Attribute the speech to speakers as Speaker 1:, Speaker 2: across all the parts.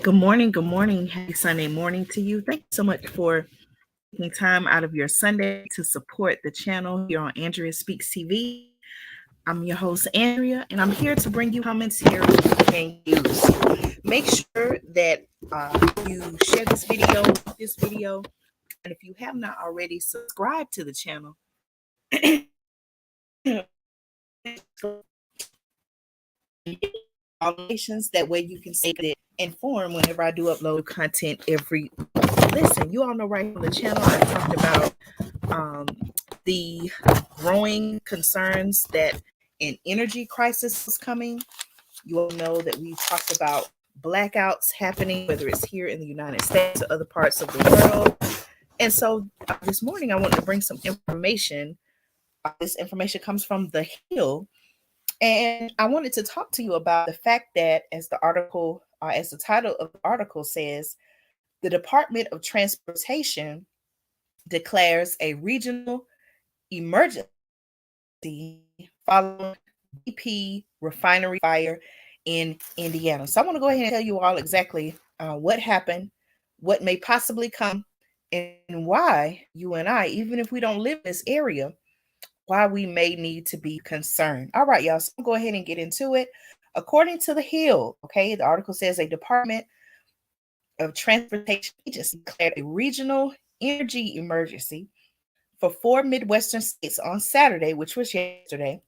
Speaker 1: Good morning. Good morning. Happy Sunday morning to you. Thank you so much for taking time out of your Sunday to support the channel here on Andrea Speaks TV. I'm your host, Andrea, and I'm here to bring you comments here you can use. Make sure that you share this video, and if you have not already, subscribe to the channel. Notifications, that way you can stay informed whenever I do upload content every week. Listen, you all know right on the channel I talked about the growing concerns that an energy crisis is coming. You all know that we talked about blackouts happening, whether it's here in the United States or other parts of the world. And so this morning I wanted to bring some information. This information comes from The Hill, and I wanted to talk to you about the fact that, as the title of the article says, the Department of Transportation declares a regional emergency following BP refinery fire in Indiana. So I want to go ahead and tell you all exactly what happened, what may possibly come, and why you and I, even if we don't live in this area, why we may need to be concerned. All right, y'all. So I'll go ahead and get into it. According to The Hill, okay, the article says a Department of Transportation agency declared a regional energy emergency for 4 Midwestern states on Saturday, which was yesterday,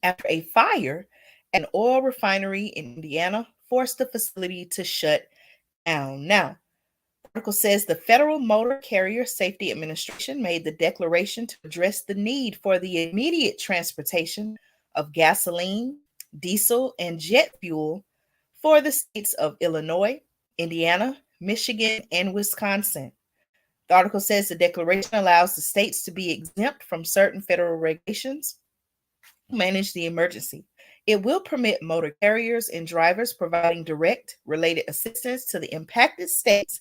Speaker 1: after a fire at an oil refinery in Indiana forced the facility to shut down. Now, the article says the Federal Motor Carrier Safety Administration made the declaration to address the need for the immediate transportation of gasoline, diesel, and jet fuel for the states of Illinois, Indiana, Michigan, and Wisconsin. The article says the declaration allows the states to be exempt from certain federal regulations to manage the emergency. It will permit motor carriers and drivers providing direct related assistance to the impacted states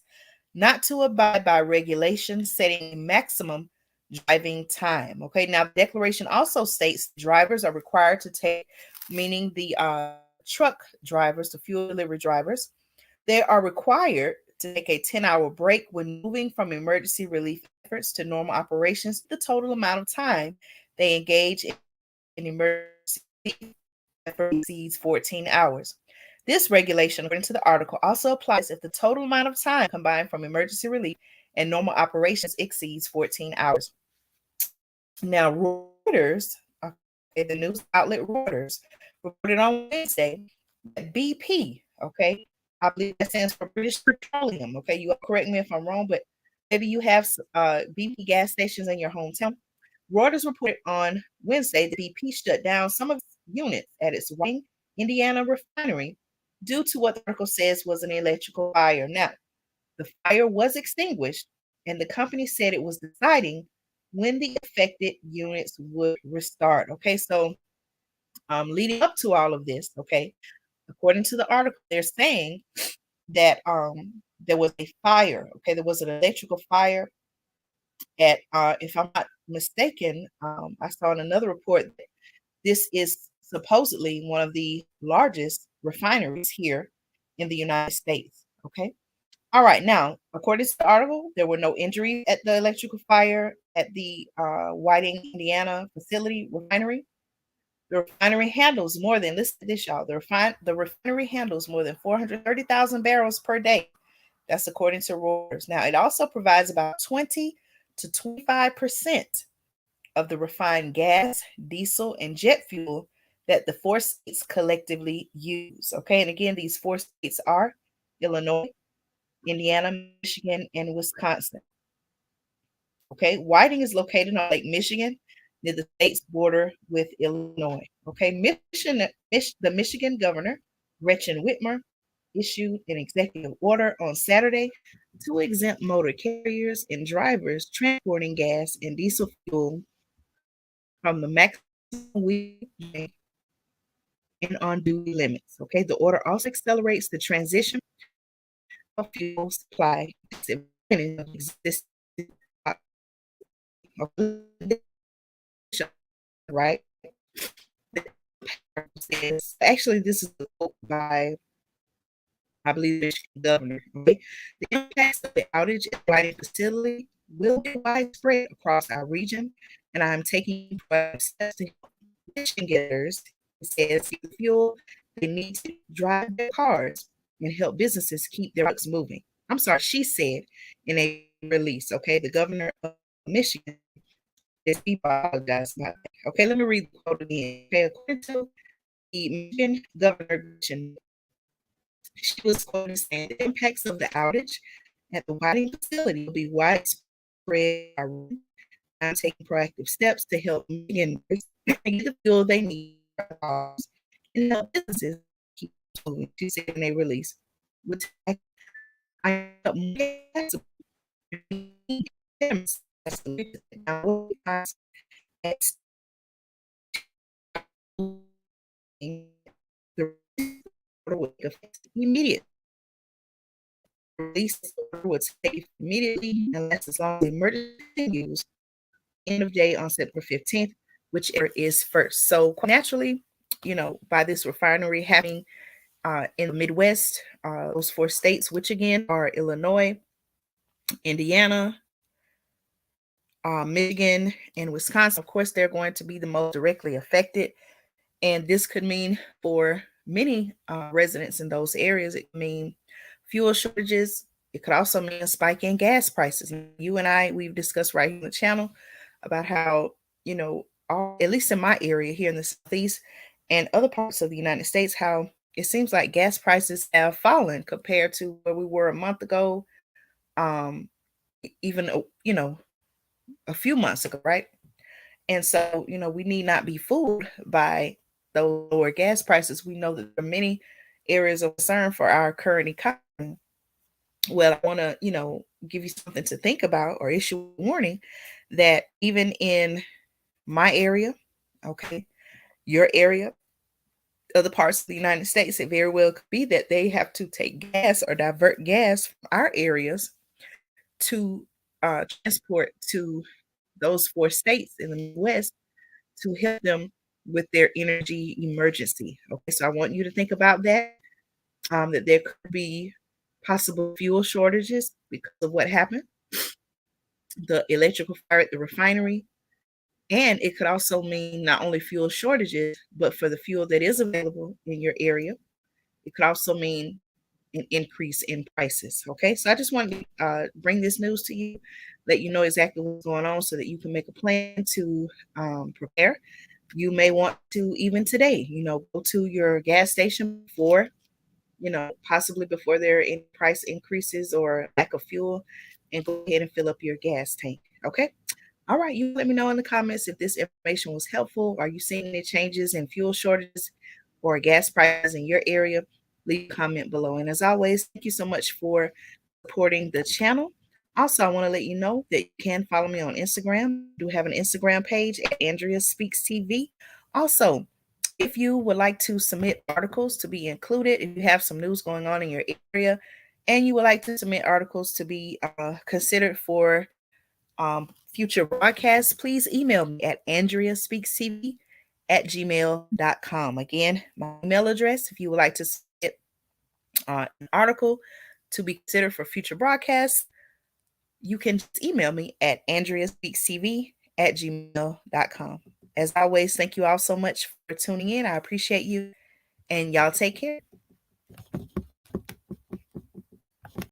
Speaker 1: not to abide by regulations setting a maximum driving time. Okay, now the declaration also states drivers are required to take, meaning the truck drivers, the fuel delivery drivers, they are required to take a 10-hour break when moving from emergency relief efforts to normal operations. The total amount of time they engage in emergency effort exceeds 14 hours. This regulation, according to the article, also applies if the total amount of time combined from emergency relief and normal operations exceeds 14 hours. Now, Reuters, the news outlet Reuters, reported on Wednesday that BP, okay, I believe that stands for British Petroleum, okay, you correct me if I'm wrong, but maybe you have BP gas stations in your hometown. Reuters reported on Wednesday that BP shut down some of its units at its Whiting, Indiana refinery due to what the article says was an electrical fire. Now, the fire was extinguished, and the company said it was deciding when the affected units would restart. Okay, so leading up to all of this, okay, according to the article, they're saying that there was a fire. Okay, there was an electrical fire at, if I'm not mistaken, I saw in another report that this is supposedly one of the largest refineries here in the United States. Okay. All right. Now, according to the article, there were no injuries at the electrical fire at the Whiting, Indiana facility refinery. The refinery handles more than, listen to this, y'all. The refinery handles more than 430,000 barrels per day. That's according to Reuters. Now, it also provides about 20 to 25% of the refined gas, diesel, and jet fuel that the four states collectively use. Okay, and again, these four states are Illinois, Indiana, Michigan, and Wisconsin. Okay, Whiting is located on Lake Michigan near the state's border with Illinois. Okay, the Michigan governor, Gretchen Whitmer, issued an executive order on Saturday to exempt motor carriers and drivers transporting gas and diesel fuel from the maximum weekly and on duty limits. Okay, the order also accelerates the transition of fuel supply right. Actually, this is a quote by I believe Michigan governor. Okay? The impacts of the outage at the lighting facility will be widespread across our region, and I'm taking proactive steps to help Michigan getters. It says get the fuel they need to drive their cars and help businesses keep their trucks moving. I'm sorry, she said in a release. Okay, the governor of Michigan is people apologize about that. Okay, let me read the quote again. Okay, according to the Michigan governor, she was quoted saying the impacts of the outage at the Whiting facility will be widespread. I'm taking proactive steps to help Michigan get the fuel they need and help businesses keep moving. She said in a release. I help immediate release would take immediately unless as long as the emergency continues end of day on September 15th, whichever is first. So naturally, by this refinery happening in the Midwest, those 4 states, which again are Illinois, Indiana, Michigan, and Wisconsin, of course, they're going to be the most directly affected. And this could mean for many residents in those areas, it could mean fuel shortages. It could also mean a spike in gas prices. You and I, we've discussed right here on the channel about how, at least in my area here in the Southeast and other parts of the United States, how it seems like gas prices have fallen compared to where we were a month ago, even, a few months ago, right? And so, we need not be fooled by those lower gas prices. We know that there are many areas of concern for our current economy. Well, I want to, give you something to think about or issue a warning that even in my area, okay, your area, other parts of the United States, it very well could be that they have to take gas or divert gas from our areas to transport to those 4 states in the Midwest to help them with their energy emergency. Okay, so I want you to think about that, that there could be possible fuel shortages because of what happened, the electrical fire at the refinery. And it could also mean not only fuel shortages, but for the fuel that is available in your area, it could also mean an increase in prices. Okay, so I just want to bring this news to you, let you know exactly what's going on so that you can make a plan to prepare. You may want to, even today, go to your gas station before, possibly before there are any price increases or lack of fuel, and go ahead and fill up your gas tank. Okay. All right. You let me know in the comments if this information was helpful. Are you seeing any changes in fuel shortages or gas prices in your area? Leave a comment below. And as always, thank you so much for supporting the channel. Also, I want to let you know that you can follow me on Instagram. I do have an Instagram page at Andrea Speaks TV. Also, if you would like to submit articles to be included, if you have some news going on in your area and you would like to submit articles to be considered for future broadcasts, please email me at andreaspeakstv@gmail.com. Again, my email address, if you would like to submit an article to be considered for future broadcasts, you can just email me at andreaspeakstv@gmail.com. As always, thank you all so much for tuning in. I appreciate you, and y'all take care.